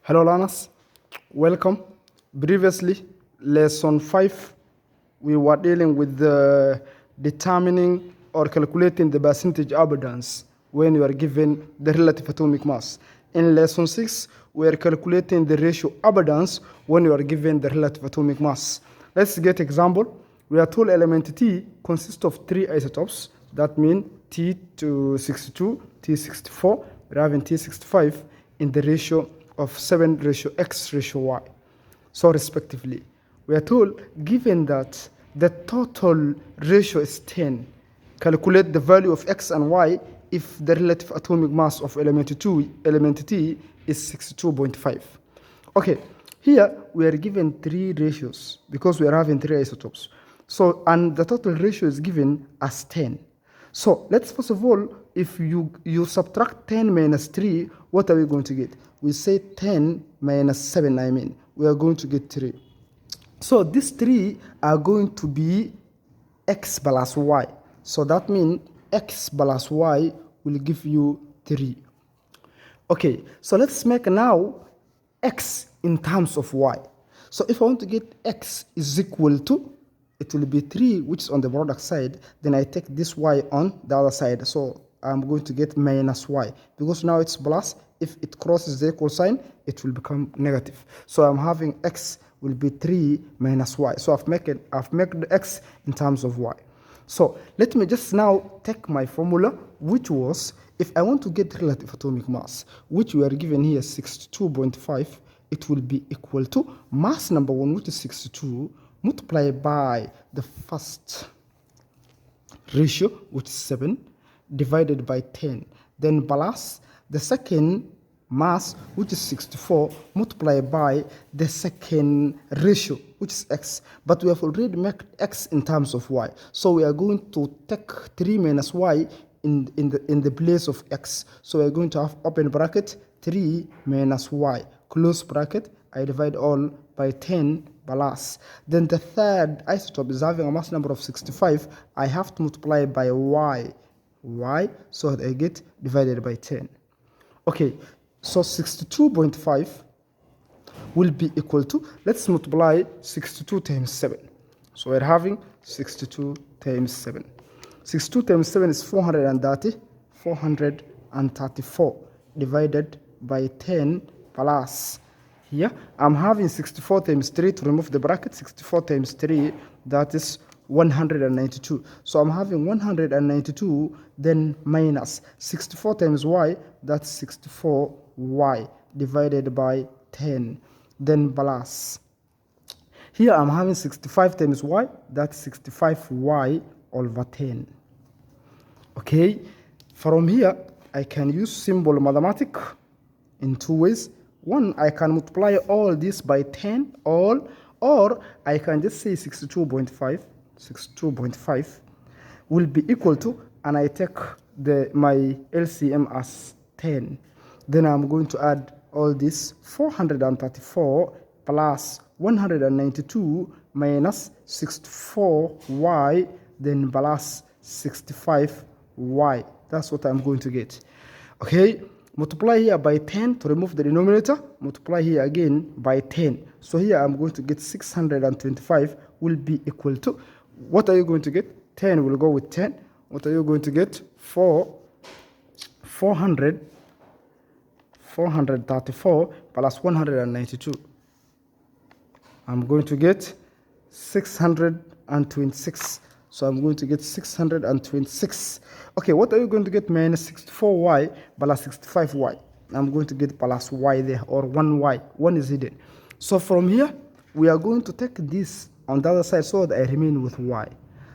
Hello learners, welcome. Previously, lesson 5, we were dealing with the determining or calculating the percentage abundance when you are given the relative atomic mass. In lesson 6, we are calculating the ratio abundance when you are given the relative atomic mass. Let's get example. We are told element T consists of 3 isotopes. That means T62, T64, we're having T65 in the ratio of 7 ratio x ratio y, so respectively. We are told, given that the total ratio is 10, calculate the value of x and y if the relative atomic mass of element T is 62.5. Okay, here we are given 3 ratios because we are having 3 isotopes. So, and the total ratio is given as 10. So let's first of all, if you subtract 10 minus 3, what are we going to get? We say 10 minus 7, we are going to get 3. So these 3 are going to be x plus y. So that means x plus y will give you 3. Okay, so let's make now x in terms of y. So if I want to get x is equal to, it will be 3, which is on the product side. Then I take this y on the other side. So I'm going to get minus y. Because now it's plus, if it crosses the equal sign, it will become negative. So I'm having x will be 3 minus y. So I've made the x in terms of y. So let me just now take my formula, which was, if I want to get relative atomic mass, which we are given here 62.5, it will be equal to mass number 1, which is 62, multiplied by the first ratio, which is 7, divided by 10. Then plus the second mass, which is 64, multiplied by the second ratio, which is x. But we have already made x in terms of y. So we are going to take 3 minus y in the place of x. So we are going to have open bracket 3 minus y, close bracket. I divide all by 10 plus. Then the third isotope is having a mass number of 65. I have to multiply by y, so that I get divided by 10. Okay, so 62.5 will be equal to, let's multiply 62 times 7. So we're having 62 times 7. 62 times 7 is 434 divided by 10 plus. Here, I'm having 64 times 3 to remove the bracket. 64 times 3, that is 192. So I'm having 192, then minus 64 times y, that's 64y, divided by 10, then plus. Here I'm having 65 times y, that's 65y over 10. Okay, from here, I can use symbol mathematics in 2 ways. One, I can multiply all this by 10, or I can just say 62.5 will be equal to, and I take my LCM as 10. Then I'm going to add all this 434 plus 192 minus 64y, then plus 65y. That's what I'm going to get. Okay, multiply here by 10 to remove the denominator, multiply here again by 10. So here I'm going to get 625 will be equal to, what are you going to get? 10 will go with 10. What are you going to get? 434 plus 192. I'm going to get 626. So I'm going to get 626. Okay, what are you going to get? Minus 64y plus 65y. I'm going to get plus y there, or 1y. 1 is hidden. So from here, we are going to take this on the other side so that I remain with y.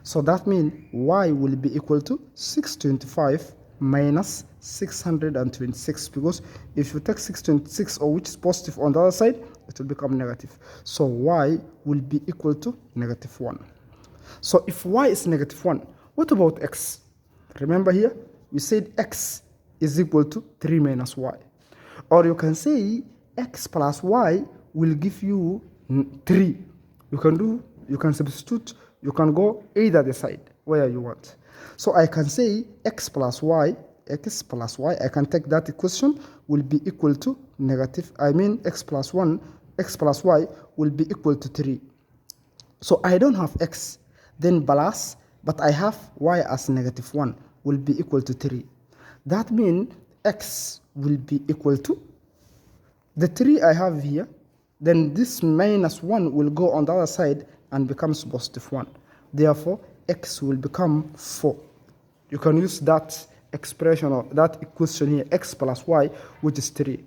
So that means y will be equal to 625 minus 626. Because if you take 626, or which is positive on the other side, it will become negative. So y will be equal to negative 1. So if y is negative 1, what about x? Remember here, we said x is equal to 3 minus y. Or you can say x plus y will give you 3. You can substitute, you can go either the side, where you want. So I can say x plus y, I can take that equation, will be equal to negative, x plus 1, x plus y will be equal to 3. So I don't have x, then plus, but I have y as negative 1 will be equal to 3. That means x will be equal to the 3 I have here, then this minus 1 will go on the other side and becomes positive 1. Therefore, x will become 4. You can use that expression or that equation here, x plus y, which is 3.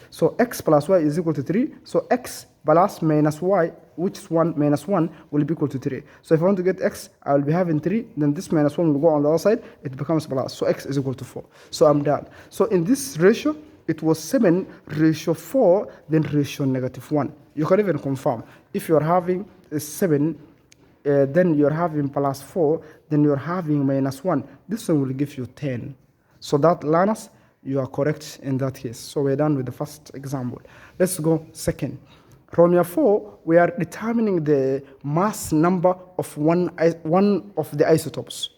So x plus y is equal to 3. So x plus minus y, which is 1 minus 1, will be equal to 3. So if I want to get x, I will be having 3. Then this minus 1 will go on the other side. It becomes plus. So x is equal to 4. So I'm done. So in this ratio, it was 7 ratio 4, then ratio negative 1. You can even confirm. If you're having 7, then you're having plus 4, then you're having minus 1. This one will give you 10. So that, learners, you are correct in that case. So we're done with the first example. Let's go second. From 4, we are determining the mass number of one of the isotopes.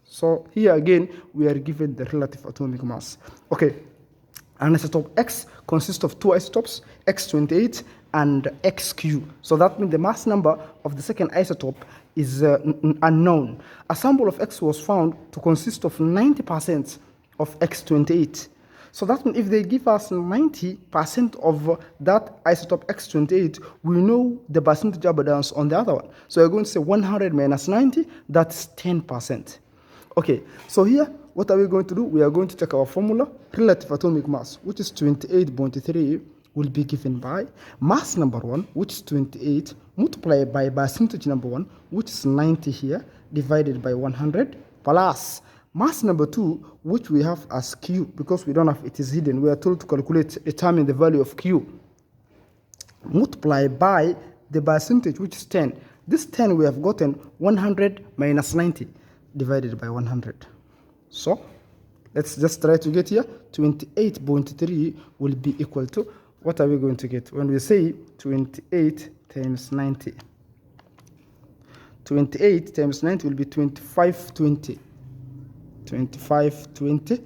So here again, we are given the relative atomic mass. Okay, an isotope X consists of 2 isotopes, X28 and XQ. So that means the mass number of the second isotope is unknown. A sample of X was found to consist of 90% of X28. So that means if they give us 90% of that isotope X28, we know the percentage abundance on the other one. So we're going to say 100 minus 90, that's 10%. Okay, so here, what are we going to do? We are going to check our formula. Relative atomic mass, which is 28.3, will be given by mass number 1, which is 28, multiplied by percentage number 1, which is 90 here, divided by 100, plus mass number 2, which we have as Q, because we don't have it is hidden. We are told to determine the value of Q, multiplied by the percentage, which is 10. This 10 we have gotten 100 minus 90, divided by 100. So let's just try to get here. 28.3 will be equal to, what are we going to get? When we say 28 times 90. 28 times 90 will be 2520. 2520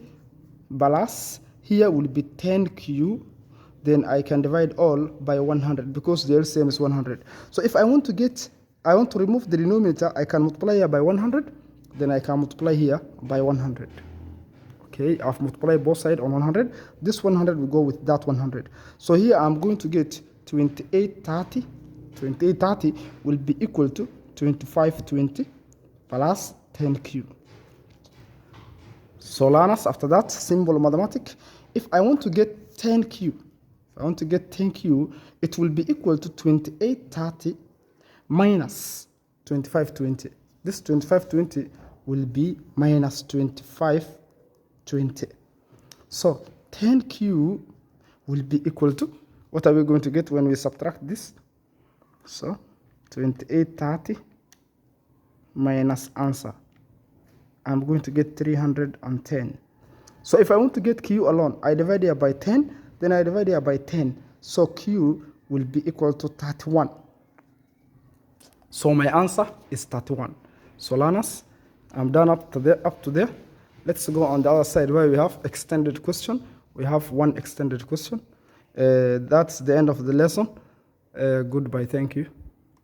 plus here will be 10Q. Then I can divide all by 100 because the LCM is 100. So if I want to remove the denominator, I can multiply here by 100. Then I can multiply here by 100. Okay, I've multiplied both sides on 100. This 100 will go with that 100. So here I'm going to get 2830. 2830 will be equal to 2520 plus 10Q. So learners, after that, simple mathematics. If I want to get 10Q, it will be equal to 2830 minus 2520. This 2520 will be minus 2520. So 10Q will be equal to, what are we going to get when we subtract this? So 2830 minus answer. I'm going to get 310. So if I want to get Q alone, I divide here by 10, then I divide here by 10. So Q will be equal to 31. So my answer is 31. So learners, I'm done up to there. Let's go on the other side where we have extended question. We have one extended question. That's the end of the lesson. Goodbye. Thank you.